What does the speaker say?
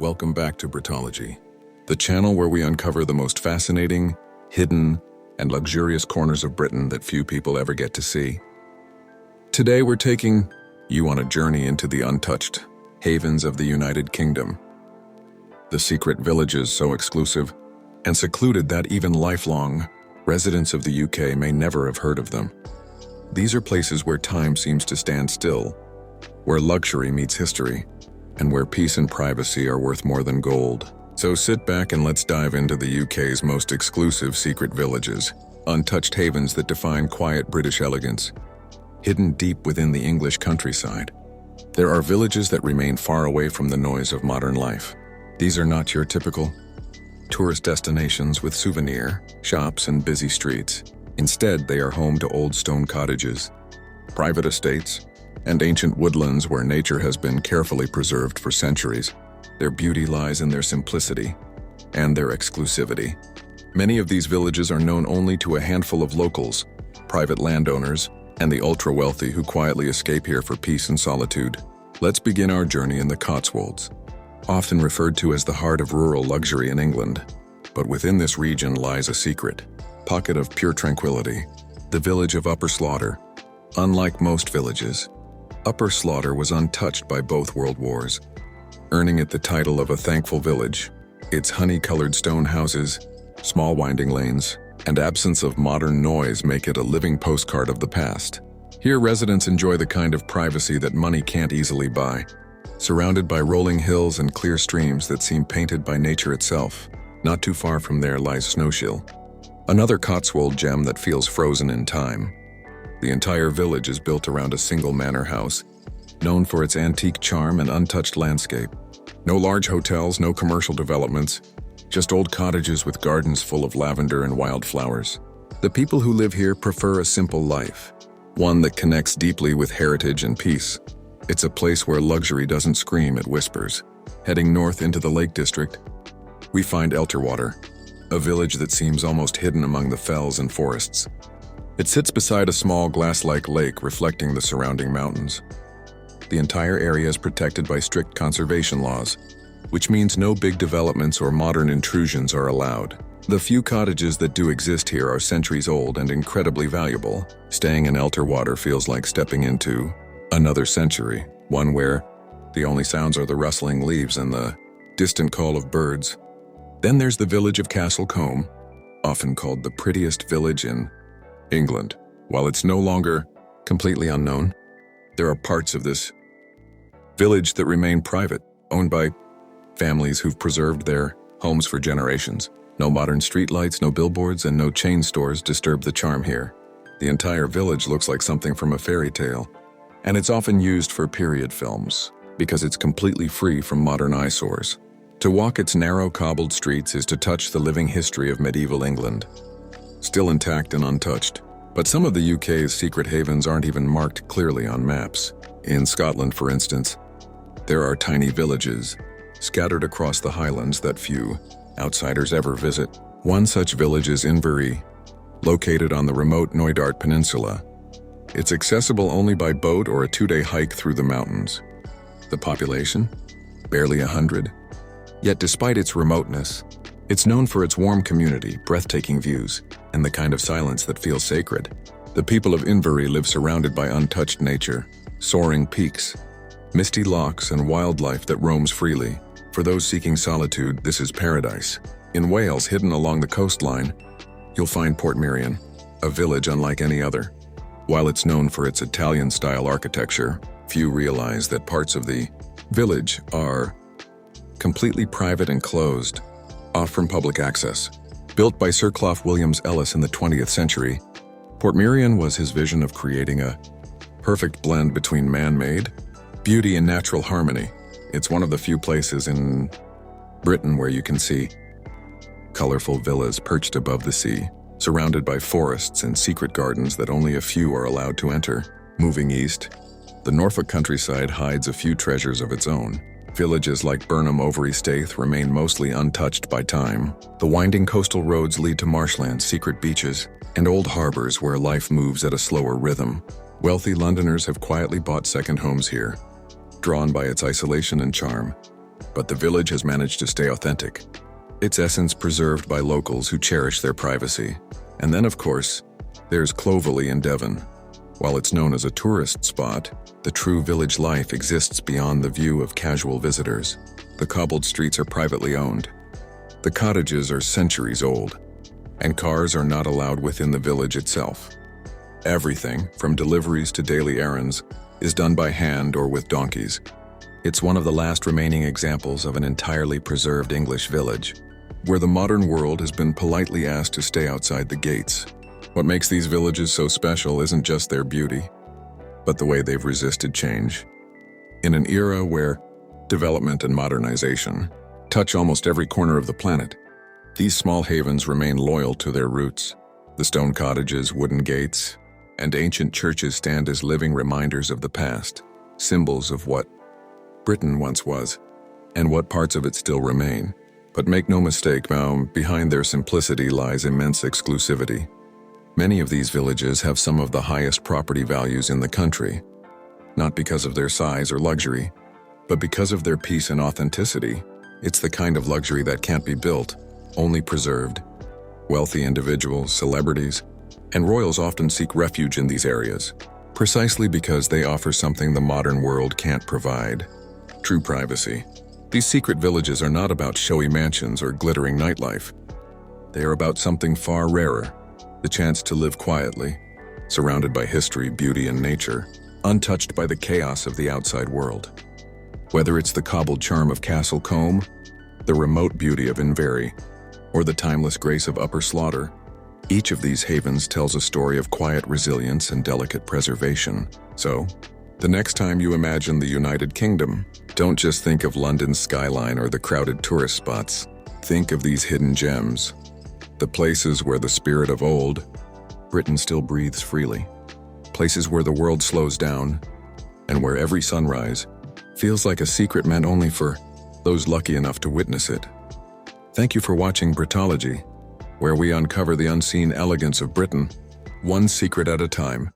Welcome back to Britology, the channel where we uncover the most fascinating, hidden, and luxurious corners of Britain that few people ever get to see. Today we're taking you on a journey into the untouched havens of the United Kingdom. The secret villages so exclusive and secluded that even lifelong residents of the UK may never have heard of them. These are places where time seems to stand still, where luxury meets history, and where peace and privacy are worth more than gold. So sit back and let's dive into the UK's most exclusive secret villages, untouched havens that define quiet British elegance, hidden deep within the English countryside. There are villages that remain far away from the noise of modern life. These are not your typical tourist destinations with souvenir shops and busy streets. Instead, they are home to old stone cottages, private estates, and ancient woodlands where nature has been carefully preserved for centuries. Their beauty lies in their simplicity and their exclusivity. Many of these villages are known only to a handful of locals, private landowners, and the ultra-wealthy who quietly escape here for peace and solitude. Let's begin our journey in the Cotswolds, often referred to as the heart of rural luxury in England. But within this region lies a secret pocket of pure tranquility, the village of Upper Slaughter. Unlike most villages, Upper Slaughter was untouched by both world wars, earning it the title of a thankful village. Its honey-colored stone houses, small winding lanes, and absence of modern noise make it a living postcard of the past. Here residents enjoy the kind of privacy that money can't easily buy, surrounded by rolling hills and clear streams that seem painted by nature itself. Not too far from there lies Snowshill, another Cotswold gem that feels frozen in time. The entire village is built around a single manor house, known for its antique charm and untouched landscape. No large hotels, no commercial developments, just old cottages with gardens full of lavender and wildflowers. The people who live here prefer a simple life, one that connects deeply with heritage and peace. It's a place where luxury doesn't scream, it whispers. Heading north into the Lake District, we find Elterwater, a village that seems almost hidden among the fells and forests. It sits beside a small glass-like lake reflecting the surrounding mountains. The entire area is protected by strict conservation laws, which means no big developments or modern intrusions are allowed. The few cottages that do exist here are centuries old and incredibly valuable. Staying in Elterwater feels like stepping into another century, one where the only sounds are the rustling leaves and the distant call of birds. Then there's the village of Castle Combe, often called the prettiest village in England. While it's no longer completely unknown, there are parts of this village that remain private, owned by families who've preserved their homes for generations. No modern streetlights, no billboards, and no chain stores disturb the charm here. The entire village looks like something from a fairy tale, and it's often used for period films because it's completely free from modern eyesores. To walk its narrow cobbled streets is to touch the living history of medieval England, still intact and untouched. But some of the UK's secret havens aren't even marked clearly on maps. In Scotland, for instance, there are tiny villages scattered across the Highlands that few outsiders ever visit. One such village is Inverie, located on the remote Knoydart Peninsula. It's accessible only by boat or a 2-day hike through the mountains. The population? Barely 100. Yet despite its remoteness, it's known for its warm community, breathtaking views, and the kind of silence that feels sacred. The people of Inverie live surrounded by untouched nature, soaring peaks, misty lochs, and wildlife that roams freely. For those seeking solitude, this is paradise. In Wales, hidden along the coastline, you'll find Portmeirion, a village unlike any other. While it's known for its Italian-style architecture, few realize that parts of the village are completely private and closed, off from public access. Built by Sir Clough Williams Ellis in the 20th century, Portmeirion was his vision of creating a perfect blend between man-made beauty and natural harmony. It's one of the few places in Britain where you can see colorful villas perched above the sea, surrounded by forests and secret gardens that only a few are allowed to enter. Moving east, the Norfolk countryside hides a few treasures of its own. Villages like Burnham over Staithe remain mostly untouched by time. The winding coastal roads lead to marshlands, secret beaches, and old harbors where life moves at a slower rhythm. Wealthy Londoners have quietly bought second homes here, drawn by its isolation and charm. but the village has managed to stay authentic, its essence preserved by locals who cherish their privacy. And then, of course, there's Clovelly in Devon. While it's known as a tourist spot, the true village life exists beyond the view of casual visitors. The cobbled streets are privately owned. The cottages are centuries old, and cars are not allowed within the village itself. Everything, from deliveries to daily errands, is done by hand or with donkeys. It's one of the last remaining examples of an entirely preserved English village, where the modern world has been politely asked to stay outside the gates. What makes these villages so special isn't just their beauty, but the way they've resisted change. In an era where development and modernization touch almost every corner of the planet, these small havens remain loyal to their roots. The stone cottages, wooden gates, and ancient churches stand as living reminders of the past, symbols of what Britain once was, and what parts of it still remain. But make no mistake, behind their simplicity lies immense exclusivity. Many of these villages have some of the highest property values in the country, not because of their size or luxury, but because of their peace and authenticity. It's the kind of luxury that can't be built, only preserved. Wealthy individuals, celebrities, and royals often seek refuge in these areas, precisely because they offer something the modern world can't provide: true privacy. These secret villages are not about showy mansions or glittering nightlife. They are about something far rarer: the chance to live quietly, surrounded by history, beauty, and nature, untouched by the chaos of the outside world. Whether it's the cobbled charm of Castle Combe, the remote beauty of Inverry, or the timeless grace of Upper Slaughter, each of these havens tells a story of quiet resilience and delicate preservation. So, the next time you imagine the United Kingdom, don't just think of London's skyline or the crowded tourist spots. Think of these hidden gems, the places where the spirit of old Britain still breathes freely, places where the world slows down, and where every sunrise feels like a secret meant only for those lucky enough to witness it. Thank you for watching Britology, where we uncover the unseen elegance of Britain, one secret at a time.